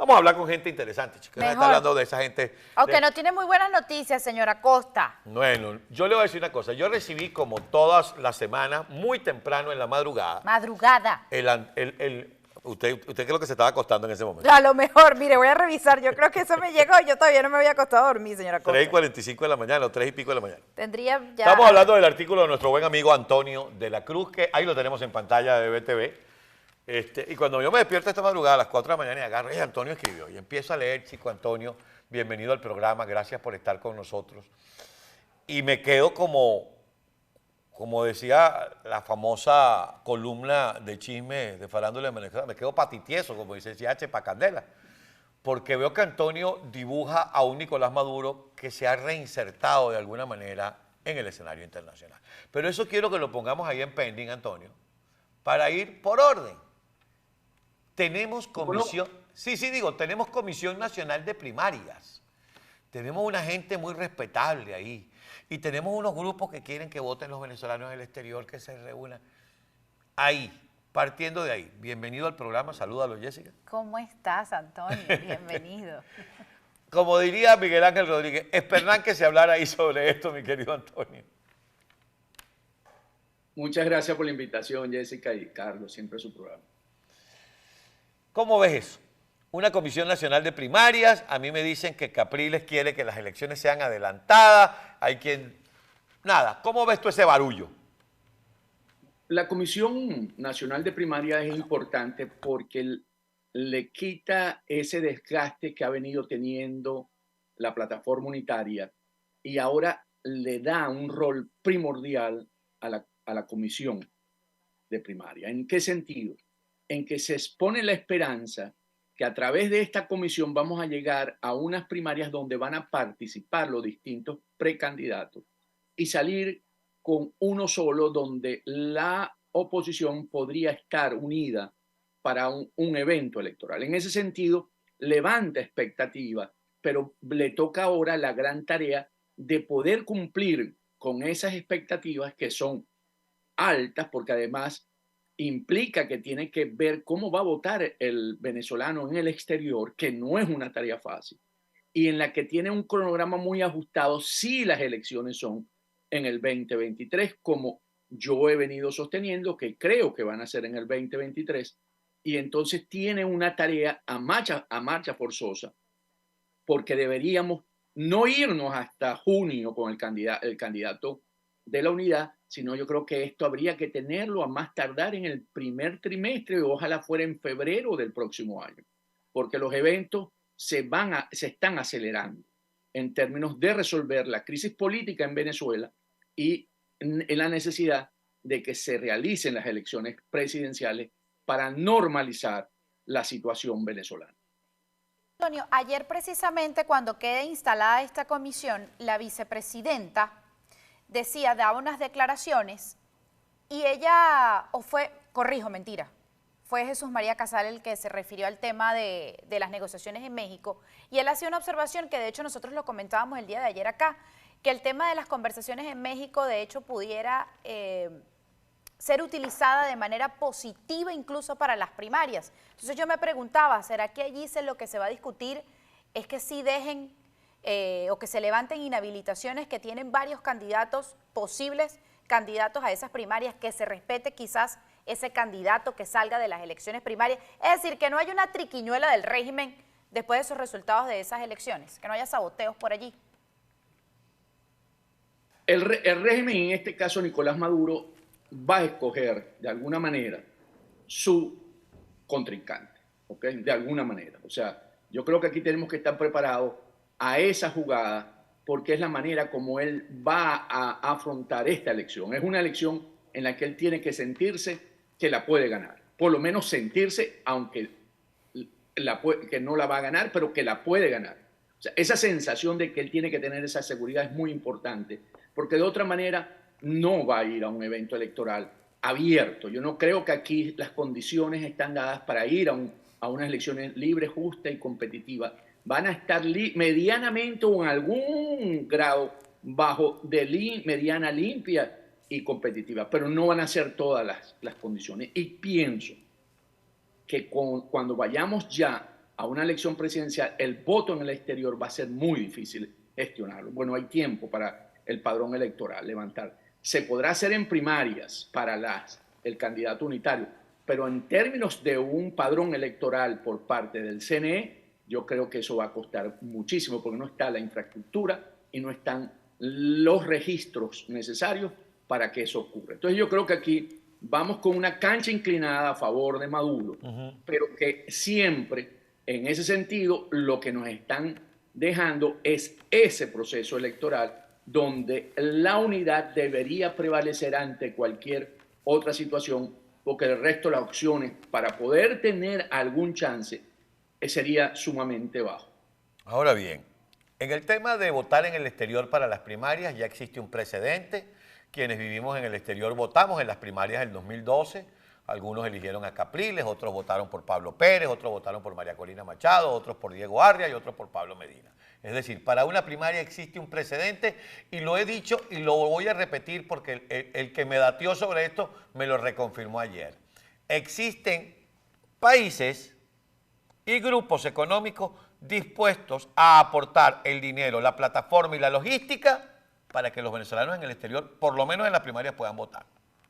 Vamos a hablar con gente interesante, chicos. Está Mejor. hablando de esa gente. Aunque no tiene muy buenas noticias, señora Costa. Bueno, yo le voy a decir una cosa. Yo recibí como todas las semanas, muy temprano en la madrugada, Madrugada. ¿Usted qué es lo que se estaba acostando en ese momento? A lo mejor, mire, voy a revisar. Yo creo que eso me llegó. Yo todavía no me había acostado a dormir, señora Costa. 3:45 de la mañana o 3 y pico de la mañana. Tendría ya... Estamos hablando del artículo de nuestro buen amigo Antonio de la Cruz, que ahí lo tenemos en pantalla de BTV. Y cuando yo me despierto esta madrugada a las 4 de la mañana y agarro, Antonio escribió, y empiezo a leer, chico Antonio, bienvenido al programa, gracias por estar con nosotros. Y me quedo como decía la famosa columna de chisme de Farándula de Venezuela, me quedo patitieso, como dice CH pa' Candela, porque veo que Antonio dibuja a un Nicolás Maduro que se ha reinsertado de alguna manera en el escenario internacional. Pero eso quiero que lo pongamos ahí en pending, Antonio, para ir por orden. Tenemos comisión, tenemos Comisión Nacional de Primarias. Tenemos una gente muy respetable ahí. Y tenemos unos grupos que quieren que voten los venezolanos en el exterior, que se reúnan. Ahí, partiendo de ahí. Bienvenido al programa, salúdalo, Jessica. ¿Cómo estás, Antonio? Bienvenido. Como diría Miguel Ángel Rodríguez, esperan que se hablara ahí sobre esto, mi querido Antonio. Muchas gracias por la invitación, Jessica y Carlos, siempre su programa. ¿Cómo ves eso? Una Comisión Nacional de Primarias, a mí me dicen que Capriles quiere que las elecciones sean adelantadas, hay quien... Nada, ¿cómo ves tú ese barullo? La Comisión Nacional de Primarias es importante porque le quita ese desgaste que ha venido teniendo la plataforma unitaria y ahora le da un rol primordial a la Comisión de Primaria. ¿En qué sentido? En que se expone la esperanza que a través de esta comisión vamos a llegar a unas primarias donde van a participar los distintos precandidatos y salir con uno solo donde la oposición podría estar unida para un evento electoral. En ese sentido, levanta expectativas, pero le toca ahora la gran tarea de poder cumplir con esas expectativas que son altas, porque además implica que tiene que ver cómo va a votar el venezolano en el exterior, que no es una tarea fácil, y en la que tiene un cronograma muy ajustado si las elecciones son en el 2023, como yo he venido sosteniendo que creo que van a ser en el 2023, y entonces tiene una tarea a marcha forzosa, porque deberíamos no irnos hasta junio con el candidato de la unidad, sino yo creo que esto habría que tenerlo a más tardar en el primer trimestre, o ojalá fuera en febrero del próximo año, porque los eventos se están acelerando en términos de resolver la crisis política en Venezuela y en la necesidad de que se realicen las elecciones presidenciales para normalizar la situación venezolana. Antonio, ayer precisamente cuando quede instalada esta comisión, la vicepresidenta daba unas declaraciones y ella, fue Jesús María Casal el que se refirió al tema de las negociaciones en México, y él hacía una observación que de hecho nosotros lo comentábamos el día de ayer acá, que el tema de las conversaciones en México de hecho pudiera ser utilizada de manera positiva incluso para las primarias. Entonces yo me preguntaba, ¿será que allí lo que se va a discutir es que sí dejen o que se levanten inhabilitaciones que tienen varios candidatos, posibles candidatos a esas primarias, que se respete quizás ese candidato que salga de las elecciones primarias? Es decir, que no haya una triquiñuela del régimen después de esos resultados de esas elecciones, que no haya saboteos por allí. El régimen, en este caso Nicolás Maduro, va a escoger de alguna manera su contrincante, ¿ok? De alguna manera. O sea, yo creo que aquí tenemos que estar preparados a esa jugada, porque es la manera como él va a afrontar esta elección. Es una elección en la que él tiene que sentirse que la puede ganar, por lo menos sentirse, aunque que no la va a ganar, pero que la puede ganar. O sea, esa sensación de que él tiene que tener esa seguridad es muy importante, porque de otra manera no va a ir a un evento electoral abierto. Yo no creo que aquí las condiciones están dadas para ir a unas elecciones libres, justas y competitivas. Van a estar medianamente o en algún grado bajo de mediana limpia y competitiva, pero no van a ser todas las condiciones. Y pienso que cuando vayamos ya a una elección presidencial, el voto en el exterior va a ser muy difícil gestionarlo. Bueno, hay tiempo para el padrón electoral levantar. Se podrá hacer en primarias para el candidato unitario, pero en términos de un padrón electoral por parte del CNE, yo creo que eso va a costar muchísimo porque no está la infraestructura y no están los registros necesarios para que eso ocurra. Entonces yo creo que aquí vamos con una cancha inclinada a favor de Maduro, pero que siempre, en ese sentido, lo que nos están dejando es ese proceso electoral donde la unidad debería prevalecer ante cualquier otra situación, porque el resto de las opciones para poder tener algún chance sería sumamente bajo. Ahora bien, en el tema de votar en el exterior para las primarias ya existe un precedente. Quienes vivimos en el exterior votamos en las primarias del 2012. Algunos eligieron a Capriles, otros votaron por Pablo Pérez, otros votaron por María Corina Machado, otros por Diego Arria y otros por Pablo Medina. Es decir, para una primaria existe un precedente y lo he dicho y lo voy a repetir porque el que me datió sobre esto me lo reconfirmó ayer. Existen países y grupos económicos dispuestos a aportar el dinero, la plataforma y la logística para que los venezolanos en el exterior, por lo menos en las primarias, puedan votar.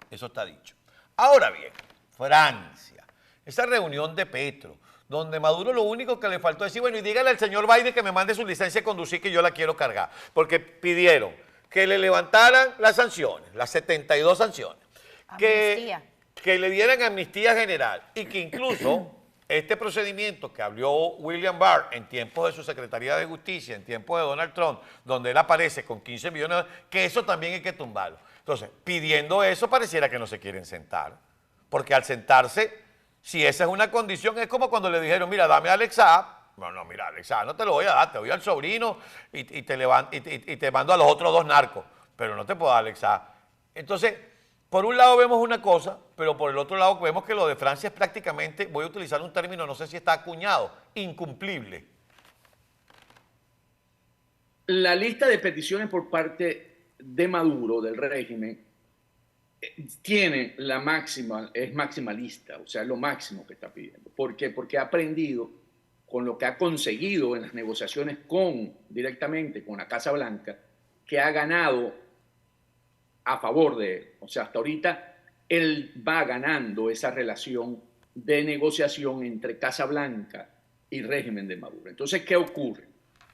Eso está dicho. Ahora bien, Francia, esa reunión de Petro, donde Maduro lo único que le faltó es decir, bueno, y dígale al señor Biden que me mande su licencia de conducir que yo la quiero cargar, porque pidieron que le levantaran las sanciones, las 72 sanciones, que le dieran amnistía general y que incluso este procedimiento que abrió William Barr en tiempos de su Secretaría de Justicia, en tiempos de Donald Trump, donde él aparece con 15 millones, que eso también hay que tumbarlo. Entonces, pidiendo eso pareciera que no se quieren sentar, porque al sentarse, si esa es una condición, es como cuando le dijeron, mira, dame a Alexa. No, mira, Alexa, no te lo voy a dar, te doy al sobrino y te mando a los otros dos narcos, pero no te puedo dar Alexa. Entonces, por un lado vemos una cosa, pero por el otro lado vemos que lo de Francia es prácticamente, voy a utilizar un término, no sé si está acuñado, incumplible. La lista de peticiones por parte de Maduro, del régimen, tiene la máxima, es maximalista, o sea, lo máximo que está pidiendo. ¿Por qué? Porque ha aprendido con lo que ha conseguido en las negociaciones directamente con la Casa Blanca, que ha ganado a favor de él. O sea, hasta ahorita él va ganando esa relación de negociación entre Casa Blanca y régimen de Maduro. Entonces, ¿qué ocurre?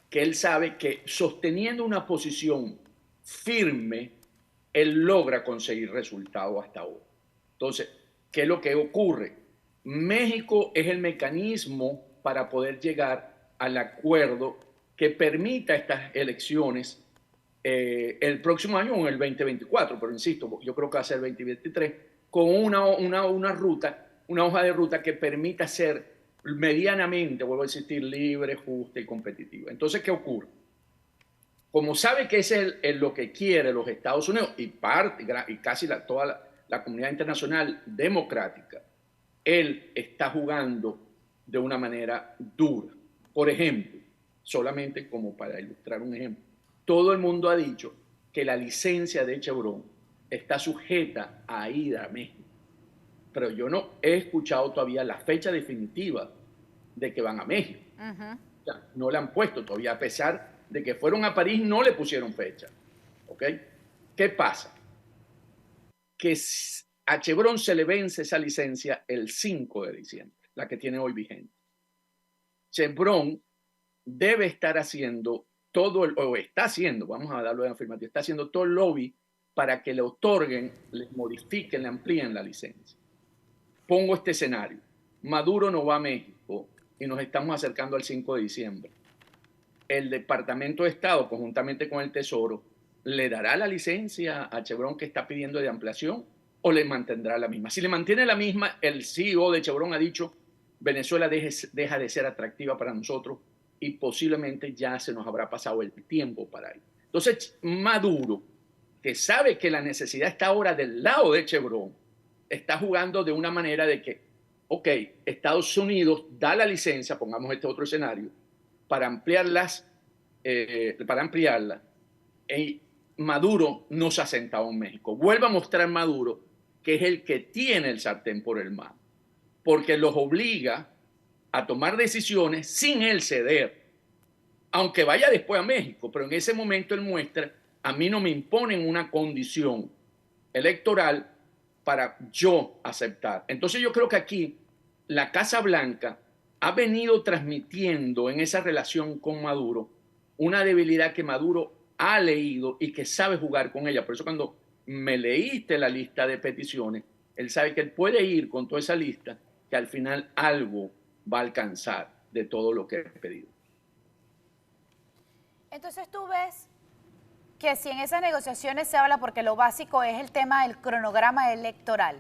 Que él sabe que sosteniendo una posición firme, él logra conseguir resultados hasta ahora. Entonces, ¿qué es lo que ocurre? México es el mecanismo para poder llegar al acuerdo que permita estas elecciones el próximo año o en el 2024, pero insisto, yo creo que va a ser el 2023, con una ruta, una hoja de ruta que permita ser medianamente, vuelvo a insistir, libre, justa y competitiva. Entonces, ¿qué ocurre? Como sabe que ese es lo que quiere los Estados Unidos y casi toda la comunidad internacional democrática, él está jugando de una manera dura. Por ejemplo, solamente como para ilustrar un ejemplo, todo el mundo ha dicho que la licencia de Chevron está sujeta a ir a México, pero yo no he escuchado todavía la fecha definitiva de que van a México. O sea, no le han puesto todavía, a pesar de que fueron a París, no le pusieron fecha. ¿Ok? ¿Qué pasa? Que a Chevron se le vence esa licencia el 5 de diciembre, la que tiene hoy vigente. Chevron debe estar haciendo o está haciendo, vamos a darlo en afirmativo, está haciendo todo el lobby para que le otorguen, le modifiquen, le amplíen la licencia. Pongo este escenario. Maduro no va a México y nos estamos acercando al 5 de diciembre. El Departamento de Estado, conjuntamente con el Tesoro, ¿le dará la licencia a Chevron que está pidiendo de ampliación o le mantendrá la misma? Si le mantiene la misma, el CEO de Chevron ha dicho, Venezuela deja de ser atractiva para nosotros y posiblemente ya se nos habrá pasado el tiempo para ir. Entonces, Maduro, que sabe que la necesidad está ahora del lado de Chevron, está jugando de una manera de que, ok, Estados Unidos da la licencia, pongamos este otro escenario, para ampliarla, y Maduro no se ha sentado en México. Vuelve a mostrar Maduro que es el que tiene el sartén por el mango, porque los obliga a tomar decisiones sin él ceder, aunque vaya después a México, pero en ese momento él muestra, a mí no me imponen una condición electoral para yo aceptar. Entonces yo creo que aquí la Casa Blanca ha venido transmitiendo en esa relación con Maduro una debilidad que Maduro ha leído y que sabe jugar con ella. Por eso cuando me leíste la lista de peticiones, él sabe que él puede ir con toda esa lista, que al final algo va a alcanzar de todo lo que he pedido. Entonces tú ves que si en esas negociaciones se habla, porque lo básico es el tema del cronograma electoral,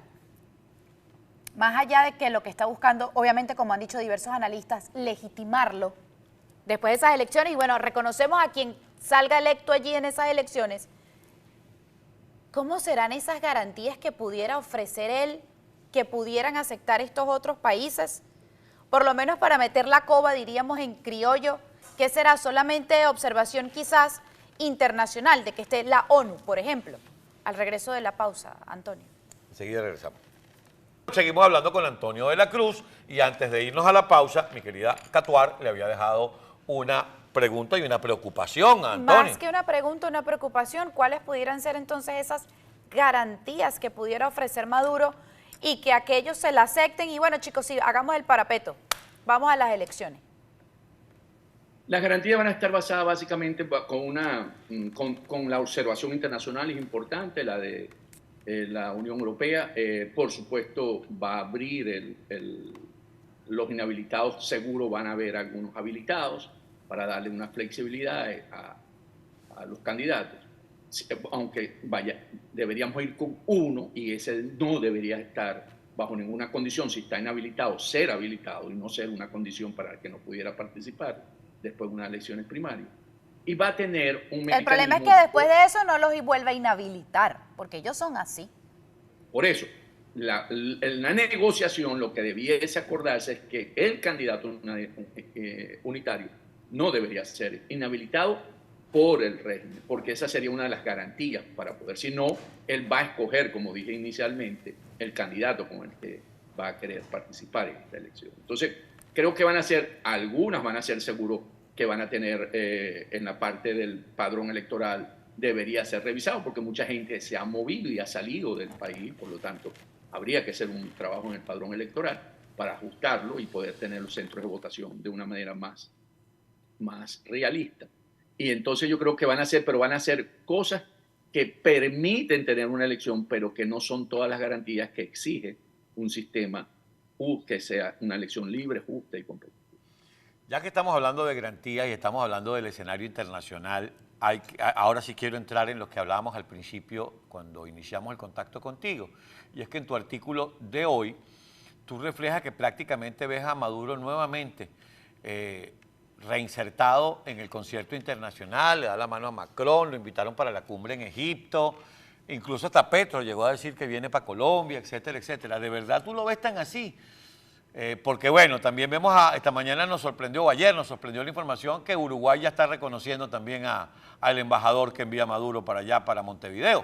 más allá de que lo que está buscando, obviamente como han dicho diversos analistas, legitimarlo después de esas elecciones, y bueno, reconocemos a quien salga electo allí en esas elecciones, ¿cómo serán esas garantías que pudiera ofrecer él, que pudieran aceptar estos otros países? Por lo menos para meter la coba, diríamos en criollo, que será solamente observación quizás internacional, de que esté la ONU, por ejemplo. Al regreso de la pausa, Antonio. Enseguida regresamos. Seguimos hablando con Antonio de la Cruz y antes de irnos a la pausa, mi querida Catuar le había dejado una pregunta y una preocupación a Antonio. Más que una pregunta, una preocupación, ¿cuáles pudieran ser entonces esas garantías que pudiera ofrecer Maduro y que aquellos se la acepten? Y bueno, chicos, sí, hagamos el parapeto, vamos a las elecciones. Las garantías van a estar basadas básicamente con la observación internacional, es importante, la de la Unión Europea. Por supuesto, va a abrir los inhabilitados, seguro van a haber algunos habilitados para darle una flexibilidad a los candidatos. Aunque vaya, deberíamos ir con uno y ese no debería estar bajo ninguna condición, si está inhabilitado, ser habilitado y no ser una condición para que no pudiera participar después de unas elecciones primarias. Y va a tener un mecanismo... El problema es que después de eso no los vuelve a inhabilitar, porque ellos son así. Por eso, en la negociación lo que debiese acordarse es que el candidato unitario no debería ser inhabilitado por el régimen, porque esa sería una de las garantías para poder. Si no, él va a escoger, como dije inicialmente, el candidato con el que va a querer participar en esta elección. Entonces, creo que algunas van a ser seguro que van a tener en la parte del padrón electoral, debería ser revisado, porque mucha gente se ha movido y ha salido del país, por lo tanto, habría que hacer un trabajo en el padrón electoral para ajustarlo y poder tener los centros de votación de una manera más realista. Y entonces yo creo que van a ser cosas que permiten tener una elección, pero que no son todas las garantías que exige un sistema que sea una elección libre, justa y competitiva. Ya que estamos hablando de garantías y estamos hablando del escenario internacional, ahora sí quiero entrar en lo que hablábamos al principio cuando iniciamos el contacto contigo. Y es que en tu artículo de hoy, tú reflejas que prácticamente ves a Maduro nuevamente reinsertado en el concierto internacional, le da la mano a Macron, lo invitaron para la cumbre en Egipto, incluso hasta Petro llegó a decir que viene para Colombia, etcétera, etcétera. ¿De verdad tú lo ves tan así? Porque bueno, también vemos, esta mañana nos sorprendió, o ayer nos sorprendió la información que Uruguay ya está reconociendo también al embajador que envía Maduro para allá, para Montevideo.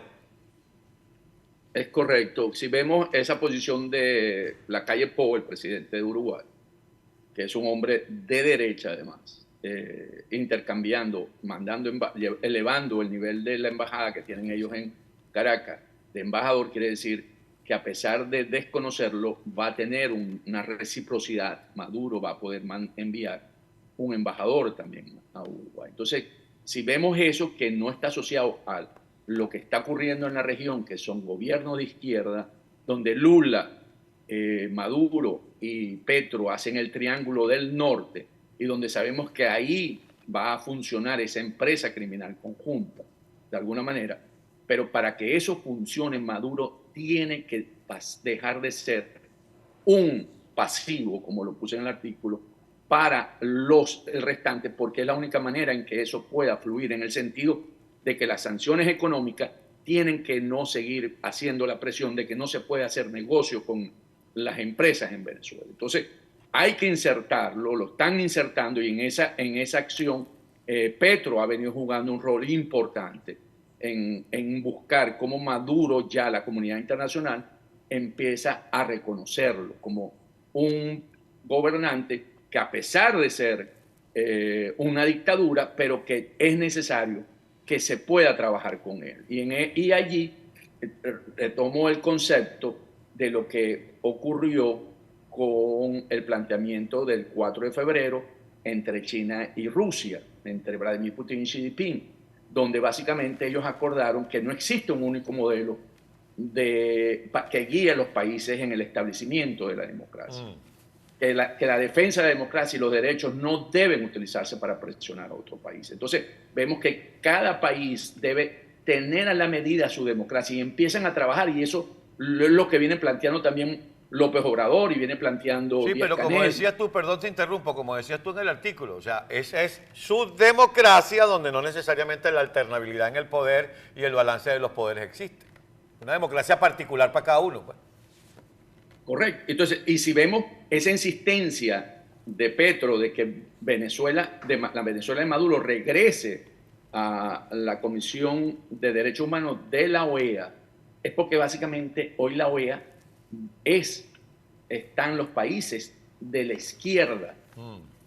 Es correcto. Si vemos esa posición de Lacalle Pou, el presidente de Uruguay, que es un hombre de derecha además, intercambiando, elevando el nivel de la embajada que tienen ellos en Caracas, de embajador, quiere decir que a pesar de desconocerlo, va a tener una reciprocidad. Maduro va a poder enviar un embajador también a Uruguay. Entonces, si vemos eso, que no está asociado a lo que está ocurriendo en la región, que son gobiernos de izquierda, donde Lula, Maduro y Petro hacen el triángulo del norte, y donde sabemos que ahí va a funcionar esa empresa criminal conjunta, de alguna manera. Pero para que eso funcione, Maduro tiene que dejar de ser un pasivo, como lo puse en el artículo, para los restantes, porque es la única manera en que eso pueda fluir, en el sentido de que las sanciones económicas tienen que no seguir haciendo la presión de que no se puede hacer negocio con las empresas en Venezuela. Entonces, hay que insertarlo, lo están insertando, y en esa acción Petro ha venido jugando un rol importante en buscar cómo Maduro, ya la comunidad internacional empieza a reconocerlo como un gobernante que a pesar de ser una dictadura, pero que es necesario que se pueda trabajar con él. Y allí tomó el concepto de lo que ocurrió con el planteamiento del 4 de febrero entre China y Rusia, entre Vladimir Putin y Xi Jinping, donde básicamente ellos acordaron que no existe un único modelo que guíe a los países en el establecimiento de la democracia. Que la defensa de la democracia y los derechos no deben utilizarse para presionar a otro país. Entonces, vemos que cada país debe tener a la medida su democracia y empiezan a trabajar, y eso es lo que viene planteando también López Obrador y viene planteando Sí, Díaz pero como Canel. decías tú, perdón te interrumpo, como decías tú en el artículo, o sea, esa es su democracia donde no necesariamente la alternabilidad en el poder y el balance de los poderes existe. Una democracia particular para cada uno, pues. Correcto. Entonces, y si vemos esa insistencia de Petro de que la Venezuela de Maduro regrese a la Comisión de Derechos Humanos de la OEA, es porque básicamente hoy la OEA están los países de la izquierda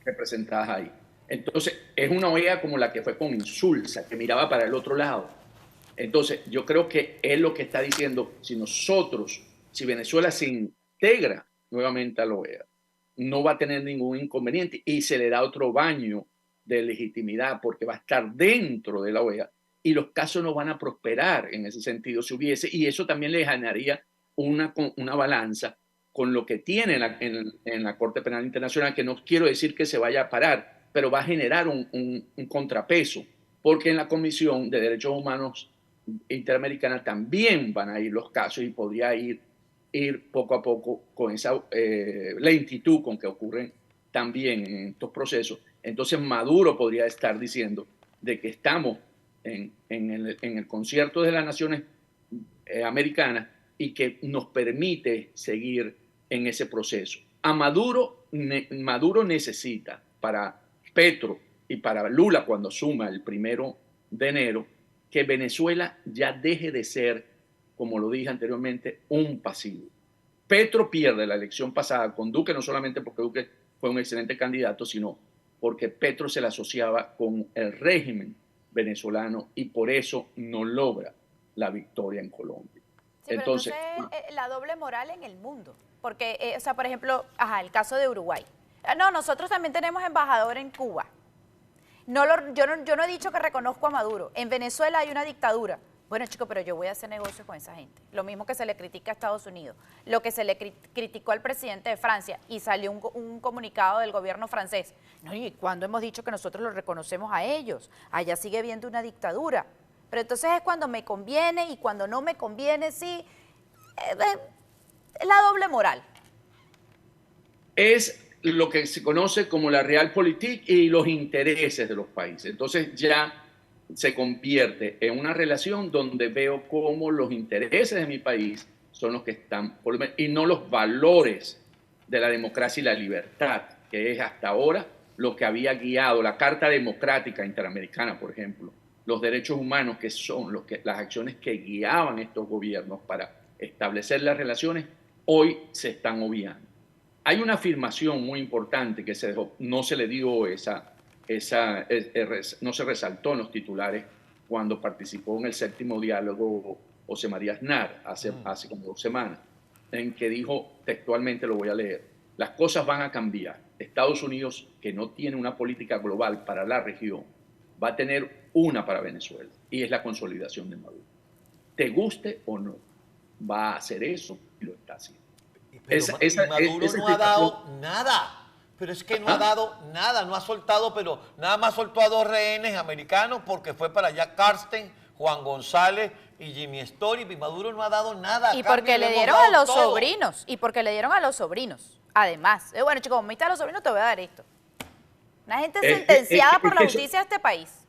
representadas ahí. Entonces, es una OEA como la que fue con Insulza, que miraba para el otro lado. Entonces, yo creo que es lo que está diciendo, si Venezuela se integra nuevamente a la OEA, no va a tener ningún inconveniente y se le da otro baño de legitimidad porque va a estar dentro de la OEA y los casos no van a prosperar en ese sentido si hubiese, y eso también le ganaría una balanza con lo que tiene en la Corte Penal Internacional, que no quiero decir que se vaya a parar, pero va a generar un contrapeso, porque en la Comisión de Derechos Humanos Interamericana también van a ir los casos y podría ir poco a poco con esa lentitud con que ocurren también en estos procesos. Entonces Maduro podría estar diciendo de que estamos en el concierto de las naciones americanas y que nos permite seguir en ese proceso. A Maduro necesita para Petro y para Lula cuando asuma el 1 de enero que Venezuela ya deje de ser, como lo dije anteriormente, un pasivo. Petro pierde la elección pasada con Duque, no solamente porque Duque fue un excelente candidato, sino porque Petro se la asociaba con el régimen venezolano y por eso no logra la victoria en Colombia. Sí, entonces la doble moral en el mundo. Porque, o sea, por ejemplo, el caso de Uruguay. No, nosotros también tenemos embajador en Cuba. Yo no he dicho que reconozco a Maduro. En Venezuela hay una dictadura. Bueno, chicos, pero yo voy a hacer negocios con esa gente. Lo mismo que se le critica a Estados Unidos, lo que se le criticó al presidente de Francia y salió un comunicado del gobierno francés. No, ¿y cuándo hemos dicho que nosotros los reconocemos a ellos? Allá sigue habiendo una dictadura. Pero entonces es cuando me conviene y cuando no me conviene, sí. Es la doble moral. Es lo que se conoce como la realpolitik y los intereses de los países. Entonces ya se convierte en una relación donde veo cómo los intereses de mi país son los que están, y no los valores de la democracia y la libertad, que es hasta ahora lo que había guiado la Carta Democrática Interamericana, por ejemplo, los derechos humanos, que son las acciones que guiaban estos gobiernos para establecer las relaciones, hoy se están obviando. Hay una afirmación muy importante que se dejó, no se le dio no se resaltó en los titulares cuando participó en el 7º diálogo José María Aznar hace como 2 semanas, en que dijo textualmente, lo voy a leer: las cosas van a cambiar. Estados Unidos, que no tiene una política global para la región, va a tener una para Venezuela, y es la consolidación de Maduro. Te guste o no, va a hacer eso y lo está haciendo. Pero Maduro no ha dado nada. Pero es que no ha dado nada, no ha soltado, pero nada más soltó a 2 rehenes americanos porque fue para allá Karsten, Juan González y Jimmy Story, y Maduro no ha dado nada. Y porque le dieron a los sobrinos, además. Bueno, chicos, como me a los sobrinos, te voy a dar esto. Una gente sentenciada por la justicia de este país.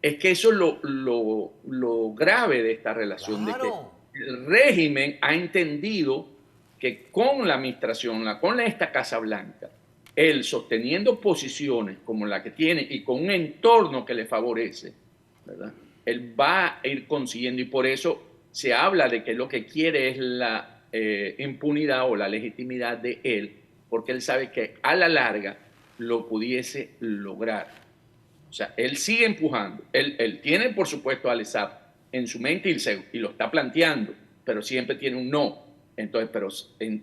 Es que eso es lo grave de esta relación, claro, de que el régimen ha entendido que con la administración, con esta Casa Blanca, él sosteniendo posiciones como la que tiene y con un entorno que le favorece, ¿verdad?, él va a ir consiguiendo, y por eso se habla de que lo que quiere es la impunidad o la legitimidad de él, porque él sabe que a la larga lo pudiese lograr. O sea, él sigue empujando. Él tiene, por supuesto, al ESAP en su mente y lo está planteando, pero siempre tiene un no. Entonces, pero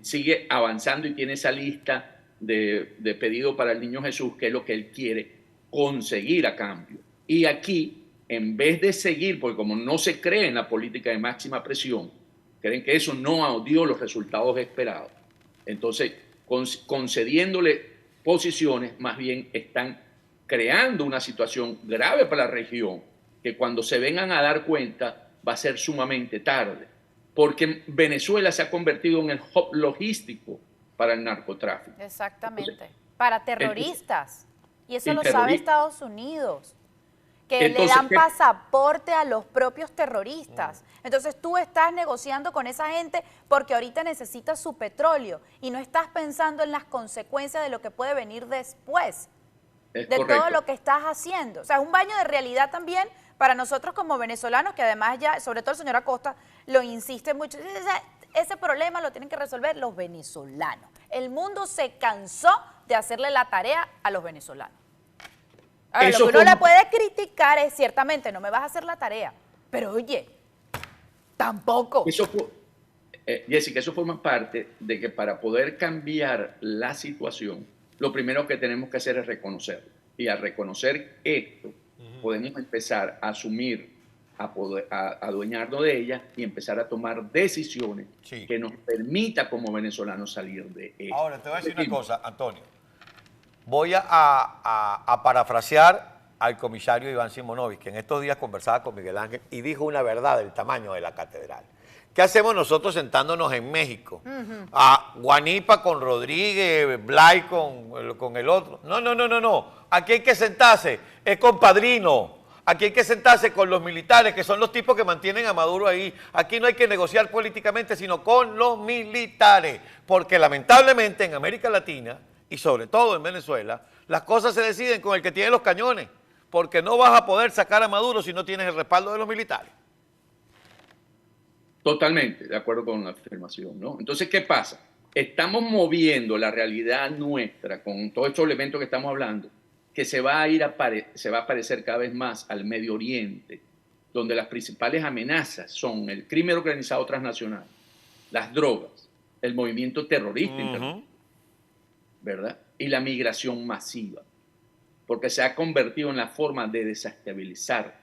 sigue avanzando y tiene esa lista de pedido para el Niño Jesús, que es lo que él quiere conseguir a cambio. Y aquí, en vez de seguir, porque como no se cree en la política de máxima presión, creen que eso no dio los resultados esperados. Entonces, concediéndole posiciones, más bien están creando una situación grave para la región, que cuando se vengan a dar cuenta va a ser sumamente tarde, porque Venezuela se ha convertido en el hub logístico para el narcotráfico. Exactamente. Entonces, para terroristas. Y eso lo sabe Estados Unidos, que entonces, le dan pasaporte a los propios terroristas. Entonces tú estás negociando con esa gente porque ahorita necesitas su petróleo y no estás pensando en las consecuencias de lo que puede venir después, de todo lo que estás haciendo. O sea, es un baño de realidad también para nosotros como venezolanos, que además ya, sobre todo el señor Acosta, lo insiste mucho. Ese problema lo tienen que resolver los venezolanos. El mundo se cansó de hacerle la tarea a los venezolanos. Ahora, lo que uno le puede criticar es, ciertamente, no me vas a hacer la tarea, pero oye, tampoco. Jessica, eso forma parte de que para poder cambiar la situación, lo primero que tenemos que hacer es reconocerlo. Y al reconocer esto, podemos empezar a asumir, a adueñarnos de ella y empezar a tomar decisiones que nos permita como venezolanos salir de esto. Ahora, te voy a decir una cosa, Antonio. Voy a parafrasear al comisario Iván Simonovic, que en estos días conversaba con Miguel Ángel y dijo una verdad del tamaño de la catedral. ¿Qué hacemos nosotros sentándonos en México? A Guanipa con Rodríguez, Blay con el otro. No. Aquí hay que sentarse, es con Padrino. Aquí hay que sentarse con los militares, que son los tipos que mantienen a Maduro ahí. Aquí no hay que negociar políticamente, sino con los militares. Porque lamentablemente en América Latina, y sobre todo en Venezuela, las cosas se deciden con el que tiene los cañones, porque no vas a poder sacar a Maduro si no tienes el respaldo de los militares. Totalmente, de acuerdo con la afirmación, ¿no? Entonces, ¿qué pasa? Estamos moviendo la realidad nuestra con todos estos elementos que estamos hablando, que se va a parecer cada vez más al Medio Oriente, donde las principales amenazas son el crimen organizado transnacional, las drogas, el movimiento terrorista internacional, ¿verdad? Y la migración masiva, porque se ha convertido en la forma de desestabilizar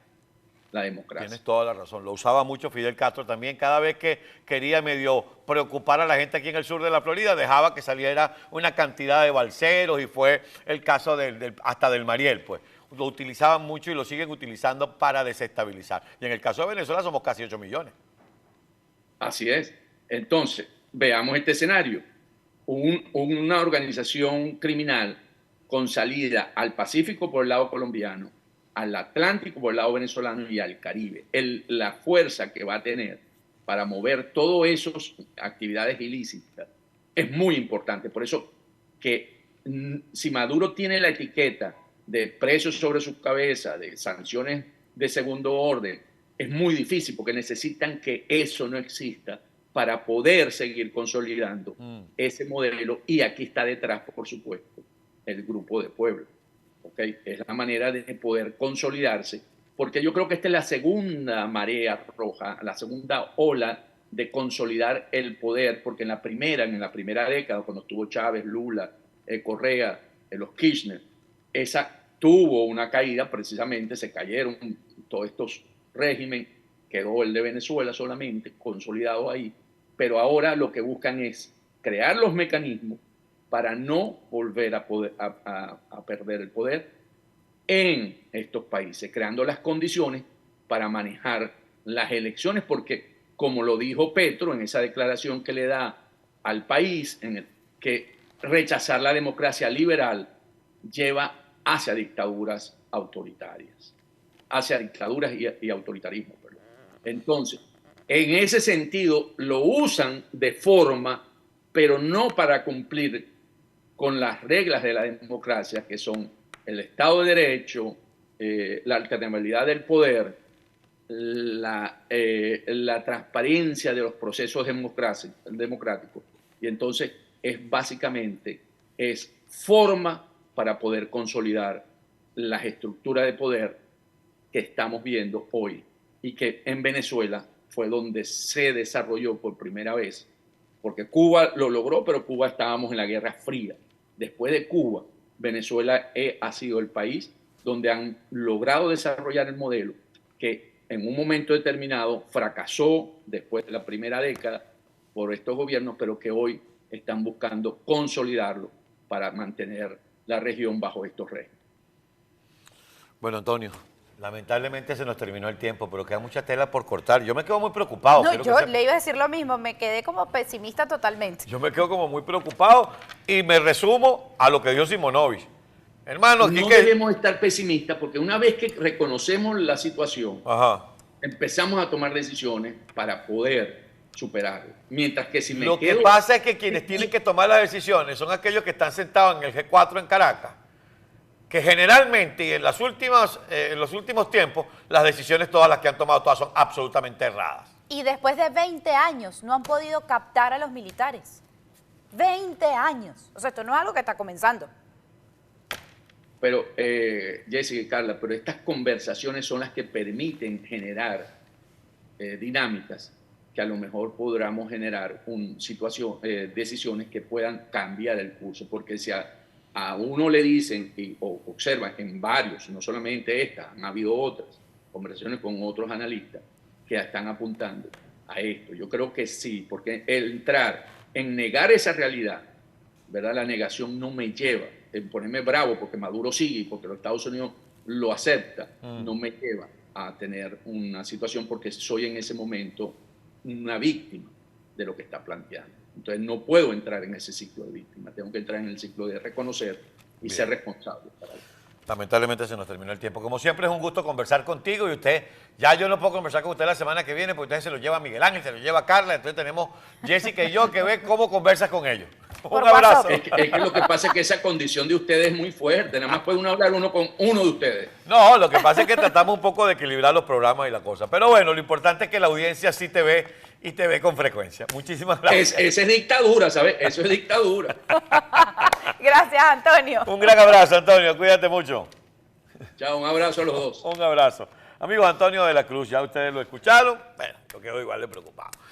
la democracia. Tienes toda la razón. Lo usaba mucho Fidel Castro también. Cada vez que quería medio preocupar a la gente aquí en el sur de la Florida, dejaba que saliera una cantidad de balseros, y fue el caso hasta del Mariel, pues. Lo utilizaban mucho y lo siguen utilizando para desestabilizar. Y en el caso de Venezuela somos casi 8 millones. Así es. Entonces, veamos este escenario. Una organización criminal con salida al Pacífico por el lado colombiano, al Atlántico por el lado venezolano y al Caribe. La fuerza que va a tener para mover todas esas actividades ilícitas es muy importante. Por eso que si Maduro tiene la etiqueta de precios sobre su cabeza, de sanciones de segundo orden, es muy difícil porque necesitan que eso no exista para poder seguir consolidando ese modelo. Y aquí está detrás, por supuesto, el Grupo de Puebla. ¿Okay? Es la manera de poder consolidarse, porque yo creo que esta es la segunda marea roja, la segunda ola de consolidar el poder, porque en la primera década, cuando estuvo Chávez, Lula, Correa, los Kirchner, esa tuvo una caída, precisamente se cayeron todos estos regímenes, quedó el de Venezuela solamente, consolidado ahí, pero ahora lo que buscan es crear los mecanismos para no volver a perder el poder en estos países, creando las condiciones para manejar las elecciones, porque como lo dijo Petro en esa declaración que le da al país, que rechazar la democracia liberal lleva hacia dictaduras autoritarias, hacia dictaduras y autoritarismo. Perdón. Entonces, en ese sentido, lo usan de forma, pero no para cumplir con las reglas de la democracia, que son el Estado de Derecho, la alternabilidad del poder, la transparencia de los procesos democráticos. Y entonces es básicamente forma para poder consolidar las estructuras de poder que estamos viendo hoy y que en Venezuela fue donde se desarrolló por primera vez, porque Cuba lo logró, pero Cuba estábamos en la Guerra Fría. Después de Cuba, Venezuela ha sido el país donde han logrado desarrollar el modelo que en un momento determinado fracasó después de la primera década por estos gobiernos, pero que hoy están buscando consolidarlo para mantener la región bajo estos regímenes. Bueno, Antonio, lamentablemente se nos terminó el tiempo, pero queda mucha tela por cortar. Yo me quedo muy preocupado. No, yo le iba a decir lo mismo, me quedé como pesimista totalmente. Yo me quedo como muy preocupado y me resumo a lo que dijo Simonovic. Hermano, no debemos estar pesimistas porque una vez que reconocemos la situación, empezamos a tomar decisiones para poder superarlo. Mientras que si me Lo que pasa es que quienes tienen que tomar las decisiones son aquellos que están sentados en el G4 en Caracas, que generalmente y en los últimos tiempos las decisiones todas las que han tomado todas son absolutamente erradas. Y después de 20 años no han podido captar a los militares. 20 años. O sea, esto no es algo que está comenzando. Pero, Jessica y Carla, pero estas conversaciones son las que permiten generar dinámicas que a lo mejor podamos generar decisiones que puedan cambiar el curso. Porque si a uno le dicen, o observan en varios, no solamente esta, han habido otras conversaciones con otros analistas que están apuntando a esto. Yo creo que sí, porque el entrar en negar esa realidad, ¿verdad? La negación no me lleva en ponerme bravo porque Maduro sigue y porque los Estados Unidos lo acepta, no me lleva a tener una situación porque soy en ese momento una víctima de lo que está planteando. Entonces no puedo entrar en ese ciclo de víctima, tengo que entrar en el ciclo de reconocer y ser responsable para eso. Lamentablemente se nos terminó el tiempo. Como siempre es un gusto conversar contigo y usted, ya yo no puedo conversar con usted la semana que viene porque usted se lo lleva a Miguel Ángel, se lo lleva a Carla, entonces tenemos Jessica y yo que ver cómo conversas con ellos. Un abrazo. Es que lo que pasa es que esa condición de ustedes es muy fuerte, nada más puede uno hablar uno con uno de ustedes. No, lo que pasa es que tratamos un poco de equilibrar los programas y la cosa. Pero bueno, lo importante es que la audiencia sí te ve y te ve con frecuencia. Muchísimas gracias. Esa es dictadura, ¿sabes? Eso es dictadura. Gracias, Antonio. Un gran abrazo, Antonio. Cuídate mucho. Chao, un abrazo a los dos. Un abrazo. Amigos, Antonio de la Cruz, ya ustedes lo escucharon. Bueno, yo quedo igual de preocupado.